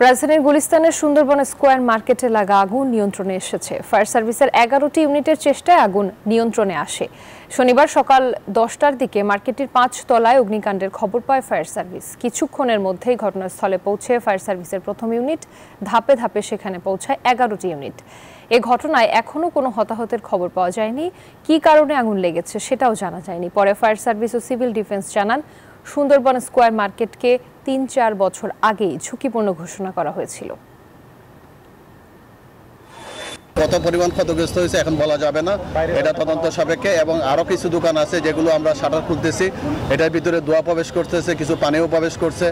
রাজধানীর গুলিস্তানের সুন্দরবন স্কয়ার মার্কেটে লাগা আগুন নিয়ন্ত্রণে এসেছে। ফায়ার সার্ভিসের 11টি ইউনিটের চেষ্টায় আগুন নিয়ন্ত্রণে আসে। শনিবার সকাল 10টার দিকে মার্কেটের 5 তলায় অগ্নিকাণ্ডের খবর পায় ফায়ার সার্ভিস। কিছুক্ষণের মধ্যেই ঘটনাস্থলে পৌঁছে ফায়ার সার্ভিসের প্রথম ইউনিট ধাপে ধাপে সেখানে পৌঁছায় 11টি ইউনিট। এই ঘটনায় এখনো কোনো হতাহতের খবর পাওয়া যায়নি। কী কারণে আগুন লেগেছে সেটাও জানা যায়নি। পরে ফায়ার সার্ভিস ও সিভিল ডিফেন্স জানান, সুন্দরবন স্কয়ার মার্কেটকে 3-4 বছর আগেই ঝুঁকিপূর্ণ ঘোষণা করা হয়েছিল। কত পরিমাণ ক্ষতিগ্রস্ত হয়েছে এখন বলা যাবে না, এটা তদন্ত সাপেক্ষে। এবং আরও কিছু দোকান আছে যেগুলো আমরা শাটার খুলতেছি, এটার ভিতরে ধোঁয়া প্রবেশ করতেছে, কিছু পানিও প্রবেশ করছে,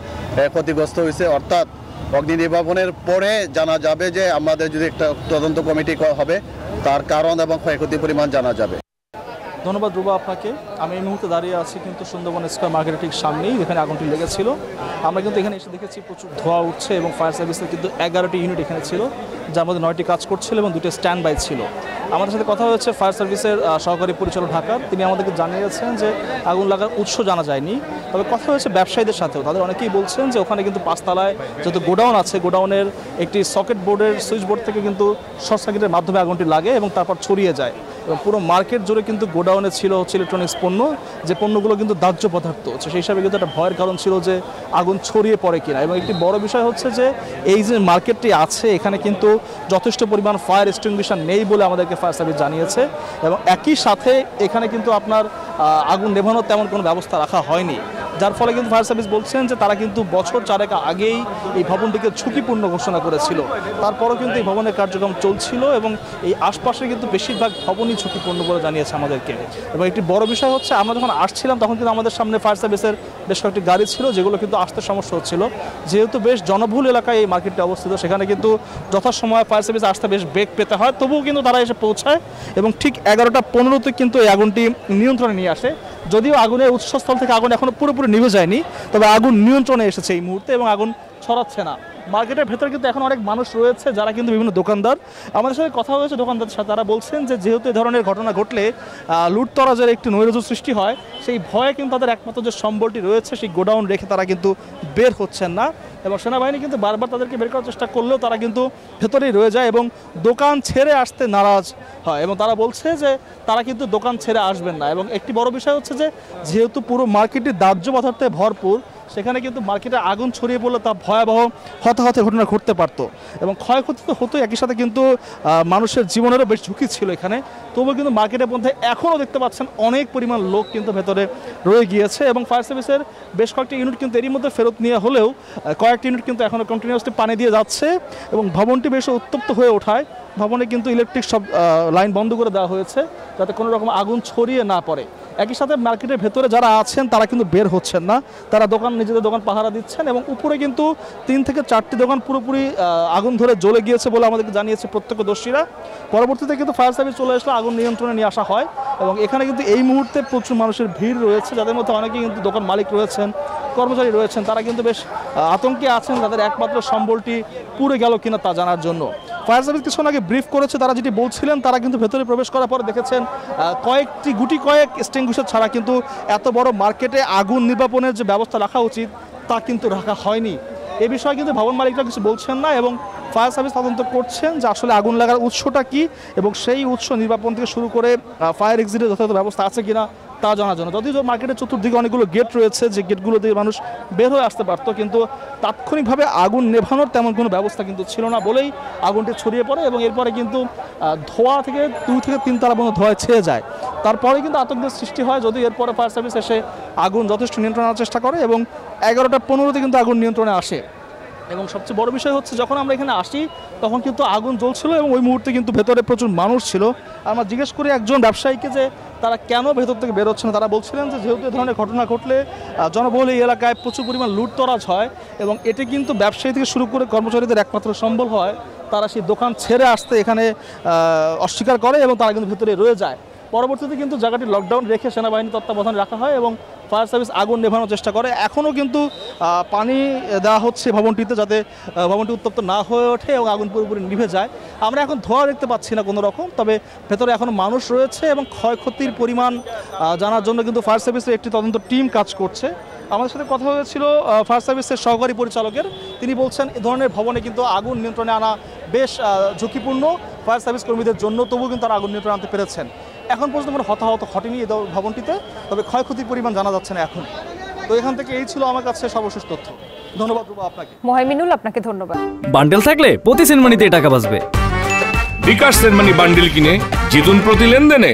ক্ষতিগ্রস্ত হয়েছে। অর্থাৎ অগ্নি নির্বাপনের পরে জানা যাবে যে আমাদের যদি একটা তদন্ত কমিটি হবে, তার কারণ এবং ক্ষয়ক্ষতির পরিমাণ জানা যাবে। ধন্যবাদ রুবা আপনাকে। আমি এই মুহূর্তে দাঁড়িয়ে আছি কিন্তু সুন্দরবন স্কয়ার মার্কেটের ঠিক সামনেই, এখানে আগুনটি লেগেছিল। আমরা কিন্তু এখানে এসে দেখেছি প্রচুর ধোঁয়া উঠছে এবং ফায়ার সার্ভিসের কিন্তু 11টি ইউনিট এখানে ছিল, যার মধ্যে 9টি কাজ করছিল এবং 2টি স্ট্যান্ড বাই ছিল। আমাদের সাথে কথা হয়েছে ফায়ার সার্ভিসের সহকারী পরিচালক ঢাকার। তিনি আমাদেরকে জানিয়েছেন যে আগুন লাগার উৎস জানা যায়নি, তবে কথা হয়েছে ব্যবসায়ীদের সাথেও। তাদের অনেকেই বলছেন যে ওখানে কিন্তু 5 তলায় যেহেতু গোডাউন আছে, গোডাউনের একটি সকেট বোর্ডের সুইচ বোর্ড থেকে কিন্তু শর্ট সার্কিটের মাধ্যমে আগুনটি লাগে এবং তারপর ছড়িয়ে যায়। এবং পুরো মার্কেট জুড়ে কিন্তু গোডাউনে ছিল হচ্ছে ইলেকট্রনিক্স পণ্য, যে পণ্যগুলো কিন্তু দাহ্য পদার্থ। সেই হিসাবে কিন্তু একটা ভয়ের কারণ ছিল যে আগুন ছড়িয়ে পড়ে কিনা। এবং একটি বড় বিষয় হচ্ছে যে এই যে মার্কেটটি আছে, এখানে কিন্তু যথেষ্ট পরিমাণ ফায়ার এক্সটিংগুইশার নেই বলে আমাদেরকে ফায়ার সার্ভিস জানিয়েছে। এবং একই সাথে এখানে কিন্তু আপনার আগুন নেভানোর তেমন কোনো ব্যবস্থা রাখা হয়নি, যার ফলে কিন্তু ফায়ার সার্ভিস বলছেন যে তারা কিন্তু বছর 4 আগেই এই ভবনটিকে ঝুঁকিপূর্ণ ঘোষণা করেছিল। তারপরও কিন্তু এই ভবনের কার্যক্রম চলছিল এবং এই আশপাশে কিন্তু বেশিরভাগ ভবনই ঝুঁকিপূর্ণ বলে জানিয়েছে আমাদেরকে। এবং একটি বড় বিষয় হচ্ছে, আমরা যখন আসছিলাম তখন কিন্তু আমাদের সামনে ফায়ার সার্ভিসের বেশ কয়েকটি গাড়ি ছিল, যেগুলো কিন্তু আসতে সমস্যা হচ্ছিল। যেহেতু বেশ জনবহুল এলাকায় এই মার্কেটটি অবস্থিত, সেখানে কিন্তু যথাসময়ে ফায়ার সার্ভিস আসতে বেশ বেগ পেতে হয়, তবুও কিন্তু তারা এসে পৌঁছায় এবং ঠিক 11টা 15তে কিন্তু এই আগুনটি নিয়ন্ত্রণে নিয়ে আসে। যদিও আগুনের উৎসস্থল থেকে আগুন এখনো পুরোপুরি নিভে যায়নি, তবে আগুন নিয়ন্ত্রণে এসেছে এই মুহূর্তে এবং আগুন ছড়াচ্ছে না। মার্কেটের ভেতরে কিন্তু এখন অনেক মানুষ রয়েছে, যারা কিন্তু বিভিন্ন দোকানদার। আমাদের সাথে কথা হয়েছে দোকানদারদের সাথে, তারা বলছেন যে যেহেতু এই ধরনের ঘটনা ঘটলে লুটতরাজের একটি নৈরাজ্য সৃষ্টি হয়, সেই ভয়ে কিন্তু তাদের একমাত্র যে সম্বলটি রয়েছে সেই গোডাউন রেখে তারা কিন্তু বের হচ্ছেন না। এবং সেনাবাহিনী কিন্তু বারবার তাদেরকে বের করার চেষ্টা করলেও তারা কিন্তু ভেতরেই রয়ে যায় এবং দোকান ছেড়ে আসতে নারাজ হয়। এবং তারা বলছে যে তারা কিন্তু দোকান ছেড়ে আসবেন না। এবং একটি বড় বিষয় হচ্ছে যে যেহেতু পুরো মার্কেটটি দাহ্য পদার্থে ভরপুর, সেখানে কিন্তু মার্কেটে আগুন ছড়িয়ে পড়লে তা ভয়াবহ হতাহতের ঘটনা ঘটতে পারত এবং ক্ষয়ক্ষতি তো হতো, একই সাথে কিন্তু মানুষের জীবনেরও বেশ ঝুঁকি ছিল এখানে। তবুও কিন্তু মার্কেটের মধ্যে এখনও দেখতে পাচ্ছেন অনেক পরিমাণ লোক কিন্তু ভেতরে রয়ে গিয়েছে এবং ফায়ার সার্ভিসের বেশ কয়েকটি ইউনিট কিন্তু এরই মধ্যে ফেরত নিয়ে হলেও কয়েকটি ইউনিট কিন্তু এখনও কন্টিনিউয়াসলি পানি দিয়ে যাচ্ছে এবং ভবনটি বেশ উত্তপ্ত হয়ে ওঠায় ভবনে কিন্তু ইলেকট্রিক সব লাইন বন্ধ করে দেওয়া হয়েছে, যাতে কোনো রকম আগুন ছড়িয়ে না পড়ে। একই সাথে মার্কেটের ভেতরে যারা আছেন তারা কিন্তু বের হচ্ছেন না, তারা নিজেদের দোকান পাহারা দিচ্ছেন এবং উপরে কিন্তু 3 থেকে 4টি দোকান পুরোপুরি আগুন ধরে জ্বলে গিয়েছে বলে আমাদেরকে জানিয়েছে প্রত্যক্ষদর্শীরা। পরবর্তীতে কিন্তু ফায়ার সার্ভিস চলে আসলে আগুন নিয়ন্ত্রণে নিয়ে আসা হয় এবং এখানে কিন্তু এই মুহূর্তে প্রচুর মানুষের ভিড় রয়েছে, যাদের মধ্যে অনেকেই কিন্তু দোকান মালিক রয়েছেন, কর্মচারী রয়েছেন। তারা কিন্তু বেশ আতঙ্কে আছেন, তাদের একমাত্র সম্বলটি পুড়ে গেল কিনা তা জানার জন্য। ফায়ার সার্ভিস কিছুক্ষণ আগে ব্রিফ করেছে, তারা যেটি বলছিলেন, তারা কিন্তু ভেতরে প্রবেশ করার পরে দেখেছেন গুটি কয়েক এক্সটিংগুইশার ছাড়া কিন্তু এত বড় মার্কেটে আগুন নির্বাপনের যে ব্যবস্থা রাখা উচিত তা কিন্তু রাখা হয়নি। এ বিষয়ে কিন্তু ভবন মালিকরা কিছু বলছেন না এবং ফায়ার সার্ভিস তদন্ত করছেন যে আসলে আগুন লাগার উৎসটা কী এবং সেই উৎস নির্বাপন থেকে শুরু করে ফায়ার এক্সিটের যথাযথ ব্যবস্থা আছে কিনা তা জানার জন্য। যদিও মার্কেটের চতুর্দিকে অনেকগুলো গেট রয়েছে, যে গেটগুলো দিয়ে মানুষ বের হয়ে আসতে পারতো, কিন্তু তাৎক্ষণিকভাবে আগুন নেভানোর তেমন কোনো ব্যবস্থা কিন্তু ছিল না বলেই আগুনটি ছড়িয়ে পড়ে এবং এরপরে কিন্তু ধোঁয়া থেকে 2 থেকে 3 তালা পর্যন্ত ধোঁয়ায় ছেয়ে যায়। তারপরে কিন্তু আতঙ্কের সৃষ্টি হয়, যদিও এরপরে ফায়ার সার্ভিস এসে আগুন যথেষ্ট নিয়ন্ত্রণ আনার চেষ্টা করে এবং 11টা 15তে কিন্তু আগুন নিয়ন্ত্রণে আসে। এবং সবচেয়ে বড় বিষয় হচ্ছে, যখন আমরা এখানে আসি তখন কিন্তু আগুন জ্বলছিল এবং ওই মুহূর্তে কিন্তু ভেতরে প্রচুর মানুষ ছিল। আমরা জিজ্ঞেস করি একজন ব্যবসায়ীকে যে তারা কেন ভেতর থেকে বেরোচ্ছে না। তারা বলছিলেন যে যেহেতু এ ধরনের ঘটনা ঘটলে জনবহুল এই এলাকায় প্রচুর পরিমাণ লুটতরাজ হয় এবং এটি কিন্তু ব্যবসায়ী থেকে শুরু করে কর্মচারীদের একমাত্র সম্বল হয়, তারা সেই দোকান ছেড়ে আসতে এখানে অস্বীকার করে এবং তারা কিন্তু ভেতরে রয়ে যায়। পরবর্তীতে কিন্তু জায়গাটি লকডাউন রেখে সেনাবাহিনী তত্ত্বাবধানে রাখা হয় এবং ফায়ার সার্ভিস আগুন নেভানোর চেষ্টা করে। এখনও কিন্তু পানি দেওয়া হচ্ছে ভবনটিতে, যাতে ভবনটি উত্তপ্ত না হয়ে ওঠে এবং আগুন পুরোপুরি নিভে যায়। আমরা এখন ধোঁয়া দেখতে পাচ্ছি না কোনো রকম, তবে ভেতরে এখনও মানুষ রয়েছে এবং ক্ষয়ক্ষতির পরিমাণ জানার জন্য কিন্তু ফায়ার সার্ভিসের একটি তদন্ত টিম কাজ করছে। আমাদের সাথে কথা হয়েছিল ফায়ার সার্ভিসের সহকারী পরিচালকের। তিনি বলছেন এ ধরনের ভবনে কিন্তু আগুন নিয়ন্ত্রণে আনা বেশ ঝুঁকিপূর্ণ ফায়ার সার্ভিস কর্মীদের জন্য, তবুও কিন্তু তারা আগুন নিয়ন্ত্রণে আনতে পেরেছেন। এখন পর্যন্ত কোনো হতাহত ঘটেনি এই ভবনটিতে, তবে ক্ষয়ক্ষতির পরিমাণ জানা যাচ্ছে না এখন। তো এখান থেকে এই ছিল আমার কাছে সর্বশেষ তথ্য। ধন্যবাদ রুবা আপনাকে। মোহাইমিনুল, আপনাকে ধন্যবাদ। বান্ডেল থাকলে প্রতি সেনমানিতে টাকা বাঁচবে। বিকাশ সেনমানি বান্ডেল কিনে জিতুন প্রতি লেনদেনে।